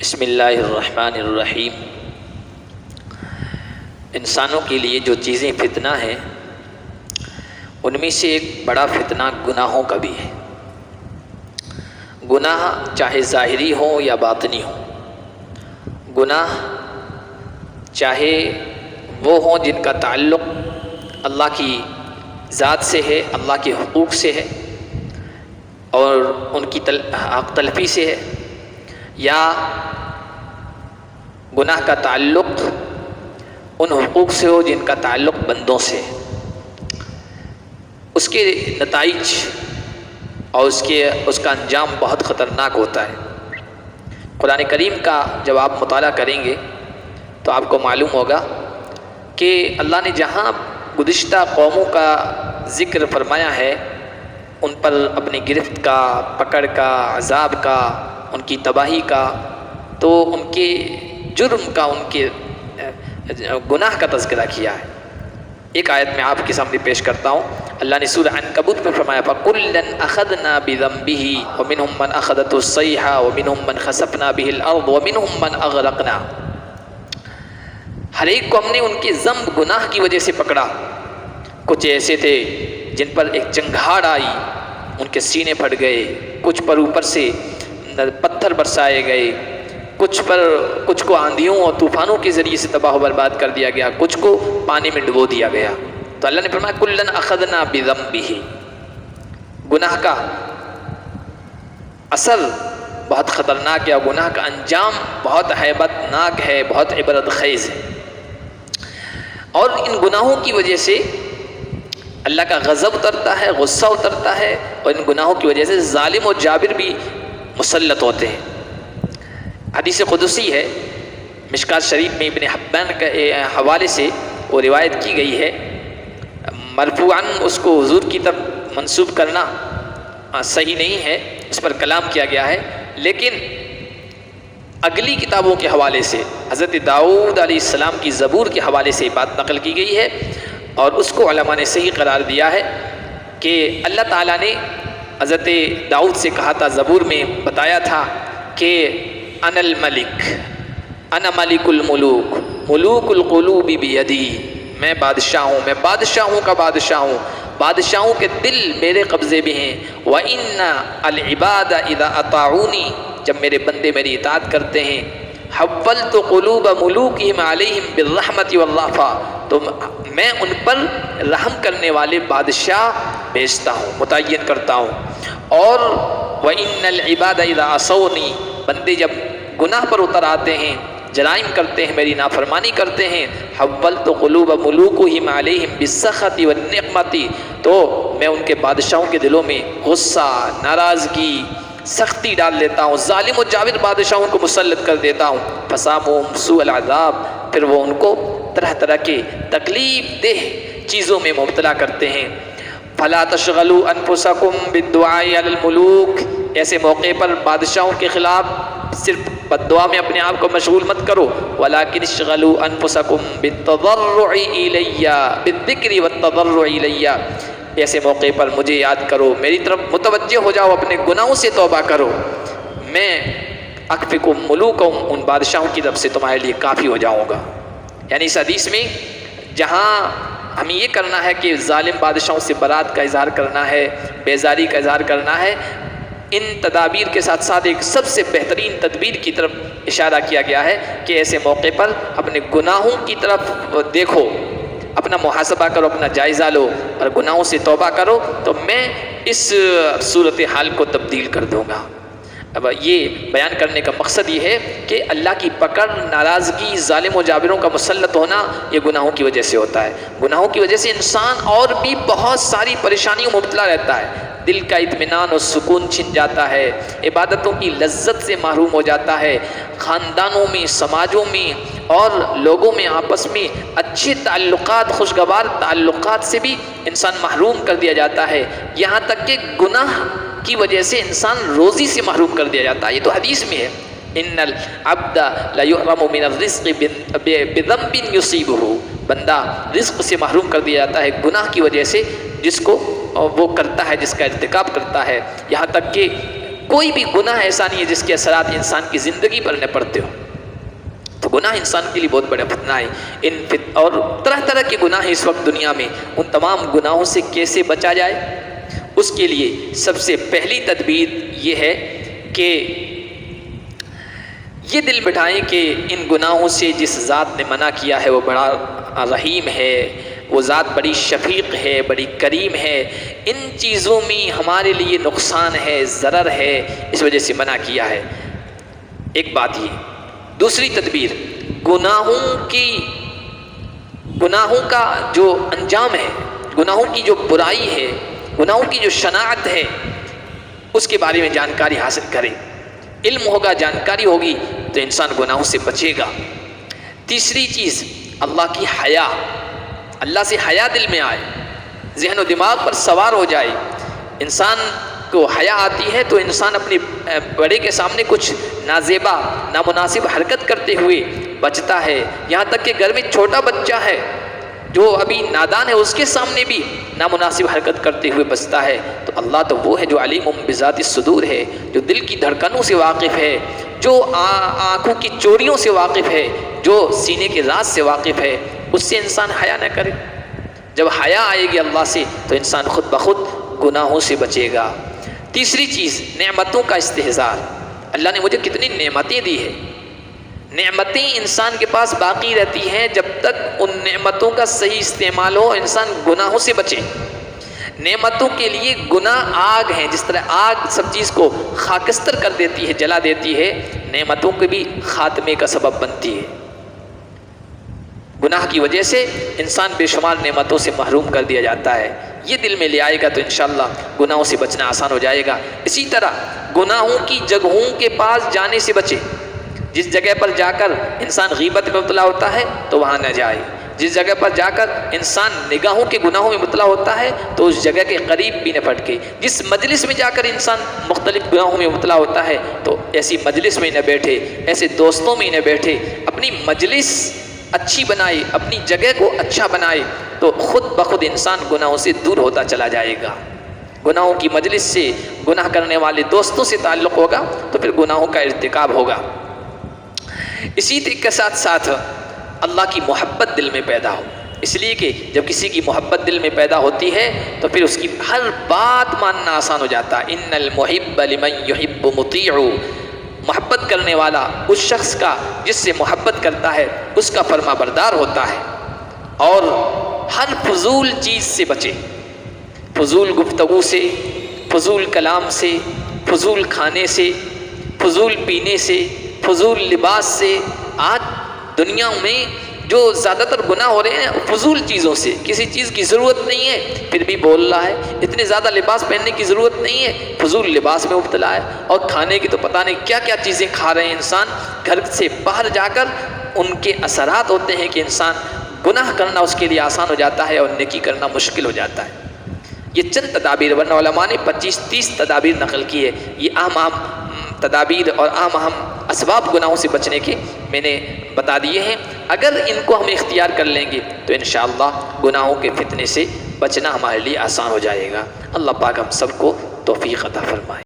بسم اللہ الرحمن الرحیم۔ انسانوں کے لیے جو چیزیں فتنہ ہیں ان میں سے ایک بڑا فتنہ گناہوں کا بھی ہے۔ گناہ چاہے ظاہری ہوں یا باطنی ہوں، گناہ چاہے وہ ہوں جن کا تعلق اللہ کی ذات سے ہے، اللہ کے حقوق سے ہے اور ان کی حق تلفی سے ہے، یا گناہ کا تعلق ان حقوق سے ہو جن کا تعلق بندوں سے ہے۔ اس کے نتائج اور اس کا انجام بہت خطرناک ہوتا ہے۔ قرآن کریم کا جب آپ مطالعہ کریں گے تو آپ کو معلوم ہوگا کہ اللہ نے جہاں گزشتہ قوموں کا ذکر فرمایا ہے، ان پر اپنی گرفت کا، پکڑ کا، عذاب کا، ان کی تباہی کا، تو ان کے جرم کا، ان کے گناہ کا تذکرہ کیا ہے۔ ایک آیت میں آپ کے سامنے پیش کرتا ہوں۔ اللہ نے سورہ عنکبوت میں فرمایا فَكُلًّا أَخَذْنَا بِذَنبِهِ وَمِنْهُمْ مَنْ أَخَذَتْهُ الصَّيْحَةُ وَمِنْهُمْ مَنْ خَسَفْنَا بِهِ الْأَرْضَ وَمِنْهُمْ مَنْ أَغْرَقْنَا۔ ہر ایک کو ہم نے ان کے ذنب گناہ کی وجہ سے پکڑا۔ کچھ ایسے تھے جن پر ایک چنگھاڑ آئی، ان کے سینے پھٹ گئے، کچھ پر اوپر سے پتھر برسائے گئے، کچھ کو آندھیوں اور طوفانوں کے ذریعے سے تباہ و برباد کر دیا گیا، کچھ کو پانی میں ڈبو دیا گیا۔ تو اللہ نے فرمایا کلن اخذنا بذنبہ۔ گناہ کا اثر بہت خطرناک ہے اور گناہ کا انجام بہت ہیبت ناک ہے، بہت عبرت خیز ہے۔ اور ان گناہوں کی وجہ سے اللہ کا غضب اترتا ہے، غصہ اترتا ہے، اور ان گناہوں کی وجہ سے ظالم و جابر بھی مسلط ہوتے ہیں۔ حدیث قدسی ہے، مشکات شریف میں ابن حبان کے حوالے سے وہ روایت کی گئی ہے، مرفوعاً اس کو حضور کی طرف منسوب کرنا صحیح نہیں ہے، اس پر کلام کیا گیا ہے، لیکن اگلی کتابوں کے حوالے سے حضرت داؤد علیہ السلام کی زبور کے حوالے سے بات نقل کی گئی ہے، اور اس کو علماء نے صحیح قرار دیا ہے کہ اللہ تعالیٰ نے حضرت داؤد سے کہا تھا، زبور میں بتایا تھا کہ انا الملک، انا ملک الملوک، ملوک القلوب بیدی، میں بادشاہ ہوں، میں بادشاہوں کا بادشاہ ہوں، بادشاہوں کے دل میرے قبضے میں ہیں۔ وَإِنَّ الْعِبَادَ إِذَا أَطَاعُونِي، جب میرے بندے میری اطاعت کرتے ہیں، حَوَّلْتُ قُلُوبَ مُلُوكِهِمْ عَلَيْهِمْ بِالرَّحْمَةِ وَاللَّعْفَةِ، تو میں ان پر رحم کرنے والے بادشاہ بھیجتا ہوں، متعین کرتا ہوں۔ اور وَإِنَّ الْعِبَادَ إِذَا عَصَوْنِي، بندے جب گناہ پر اتر آتے ہیں، جرائم کرتے ہیں، میری نافرمانی کرتے ہیں، حَوَّلْتُ قُلُوبَ مُلُوكِهِمْ عَلَيْهِمْ بِالسَّخَطِ وَالنِّقْمَةِ، تو میں ان کے بادشاہوں کے دلوں میں غصہ، ناراضگی، سختی ڈال دیتا ہوں، ظالم و جابر بادشاہوں کو مسلط کر دیتا ہوں۔ فَسَامُهُمْ سُوءَ الْعَذَابِ، پھر وہ ان کو طرح طرح کے تکلیف دہ چیزوں میں مبتلا کرتے ہیں۔ فَلَا تَشْغَلُوا أَنفُسَكُمْ بِالدُّعَاءِ عَلَى الْمُلُوكِ، ایسے موقع پر بادشاہوں کے خلاف صرف بد دعا میں اپنے آپ کو مشغول مت کرو، وَلَكِنِ اشْغَلُوا أَنفُسَكُمْ بِالتَّضَرُّعِ إِلَيَّ، بِالذِّكْرِ وَالتَّضَرُّعِ إِلَيَّ، ایسے موقع پر مجھے یاد کرو، میری طرف متوجہ ہو جاؤ، اپنے گناہوں سے توبہ کرو، میں اکفکم ملوکم، ان بادشاہوں کی طرف سے تمہارے لیے کافی ہو جاؤں گا۔ یعنی اس حدیث میں جہاں ہمیں یہ کرنا ہے کہ ظالم بادشاہوں سے برات کا اظہار کرنا ہے، بیزاری کا اظہار کرنا ہے، ان تدابیر کے ساتھ ساتھ ایک سب سے بہترین تدبیر کی طرف اشارہ کیا گیا ہے کہ ایسے موقع پر اپنے گناہوں کی طرف دیکھو، اپنا محاسبہ کرو، اپنا جائزہ لو اور گناہوں سے توبہ کرو، تو میں اس صورتحال کو تبدیل کر دوں گا۔ اب یہ بیان کرنے کا مقصد یہ ہے کہ اللہ کی پکڑ، ناراضگی، ظالم و جابروں کا مسلط ہونا یہ گناہوں کی وجہ سے ہوتا ہے۔ گناہوں کی وجہ سے انسان اور بھی بہت ساری پریشانیوں میں مبتلا رہتا ہے، دل کا اطمینان اور سکون چھن جاتا ہے، عبادتوں کی لذت سے محروم ہو جاتا ہے، خاندانوں میں، سماجوں میں اور لوگوں میں آپس میں اچھے تعلقات، خوشگوار تعلقات سے بھی انسان محروم کر دیا جاتا ہے، یہاں تک کہ گناہ کی وجہ سے انسان روزی سے محروم کر دیا جاتا ہے۔ یہ تو حدیث میں ہے، ان العبد لیحرم من الرزق بذنب یصیبہ، بندہ رزق سے محروم کر دیا جاتا ہے گناہ کی وجہ سے، جس کو وہ کرتا ہے، جس کا ارتکاب کرتا ہے، یہاں تک کہ کوئی بھی گناہ ایسا نہیں ہے جس کے اثرات انسان کی زندگی پر نہ پڑتے ہو. تو گناہ انسان کے لیے بہت بڑا فتنہ ہے. اور طرح طرح کے گناہ اس وقت دنیا میں. ان تمام گناہوں سے کیسے بچا جائے؟ اس کے لیے سب سے پہلی تدبیر یہ ہے کہ یہ دل بٹھائیں کہ ان گناہوں سے جس ذات نے منع کیا ہے وہ بڑا رحیم ہے، وہ ذات بڑی شفیق ہے، بڑی کریم ہے. ان چیزوں میں ہمارے لیے نقصان ہے، ضرر ہے، اس وجہ سے منع کیا ہے. ایک بات یہ. دوسری تدبیر، گناہوں کا جو انجام ہے، گناہوں کی جو برائی ہے، گناہوں کی جو شناعت ہے، اس کے بارے میں جانکاری حاصل کرے. علم ہوگا، جانکاری ہوگی تو انسان گناہوں سے بچے گا. تیسری چیز، اللہ کی حیا. اللہ سے حیا دل میں آئے، ذہن و دماغ پر سوار ہو جائے. انسان کو حیا آتی ہے تو انسان اپنے بڑے کے سامنے کچھ نازیبا، نامناسب حرکت کرتے ہوئے بچتا ہے. یہاں تک کہ گھر میں چھوٹا بچہ ہے جو ابھی نادان ہے، اس کے سامنے بھی نامناسب حرکت کرتے ہوئے بچتا ہے. تو اللہ تو وہ ہے جو علیم بذات الصدور ہے، جو دل کی دھڑکنوں سے واقف ہے، جو آنکھوں کی چوریوں سے واقف ہے، جو سینے کے راز سے واقف ہے. اس سے انسان حیا نہ کرے. جب حیا آئے گی اللہ سے تو انسان خود بخود گناہوں سے بچے گا. تیسری چیز، نعمتوں کا استحضار. اللہ نے مجھے کتنی نعمتیں دی ہیں. نعمتیں انسان کے پاس باقی رہتی ہیں جب تک ان نعمتوں کا صحیح استعمال ہو، انسان گناہوں سے بچے. نعمتوں کے لیے گناہ آگ ہیں. جس طرح آگ سب چیز کو خاکستر کر دیتی ہے، جلا دیتی ہے، نعمتوں کے بھی خاتمے کا سبب بنتی ہے. گناہ کی وجہ سے انسان بے شمار نعمتوں سے محروم کر دیا جاتا ہے. یہ دل میں لے آئے گا تو انشاءاللہ گناہوں سے بچنا آسان ہو جائے گا. اسی طرح گناہوں کی جگہوں کے پاس جانے سے بچے. جس جگہ پر جا کر انسان غیبت میں مبتلا ہوتا ہے تو وہاں نہ جائے. جس جگہ پر جا کر انسان نگاہوں کے گناہوں میں مبتلا ہوتا ہے تو اس جگہ کے قریب بھی نہ پھٹکے. جس مجلس میں جا کر انسان مختلف گناہوں میں مبتلا ہوتا ہے تو ایسی مجلس میں نہ بیٹھے، ایسے دوستوں میں نہ بیٹھے. اپنی مجلس اچھی بنائے، اپنی جگہ کو اچھا بنائے تو خود بخود انسان گناہوں سے دور ہوتا چلا جائے گا. گناہوں کی مجلس سے، گناہ کرنے والے دوستوں سے تعلق ہوگا تو پھر گناہوں کا ارتکاب ہوگا. اسی کے ساتھ ساتھ اللہ کی محبت دل میں پیدا ہو. اس لیے کہ جب کسی کی محبت دل میں پیدا ہوتی ہے تو پھر اس کی ہر بات ماننا آسان ہو جاتا ہے. ان المحب لمن يحب مطیع. محبت کرنے والا اس شخص کا جس سے محبت کرتا ہے اس کا فرما بردار ہوتا ہے. اور ہر فضول چیز سے بچے. فضول گفتگو سے، فضول کلام سے، فضول کھانے سے، فضول پینے سے، فضول لباس سے. آج دنیا میں جو زیادہ تر گناہ ہو رہے ہیں فضول چیزوں سے. کسی چیز کی ضرورت نہیں ہے پھر بھی بول رہا ہے. اتنے زیادہ لباس پہننے کی ضرورت نہیں ہے، فضول لباس میں مبتلا ہے. اور کھانے کی تو پتہ نہیں کیا کیا چیزیں کھا رہے ہیں انسان. گھر سے باہر جا کر ان کے اثرات ہوتے ہیں کہ انسان گناہ کرنا اس کے لیے آسان ہو جاتا ہے اور نیکی کرنا مشکل ہو جاتا ہے. یہ چند تدابیر، ورنہ علماء نے 25-30 تدابیر نقل کی ہے. یہ اہم تدابیر اور اہم اسباب گناہوں سے بچنے کے میں نے بتا دیے ہیں. اگر ان کو ہم اختیار کر لیں گے تو انشاءاللہ گناہوں کے فتنے سے بچنا ہمارے لیے آسان ہو جائے گا. اللہ پاک ہم سب کو توفیق عطا فرمائے.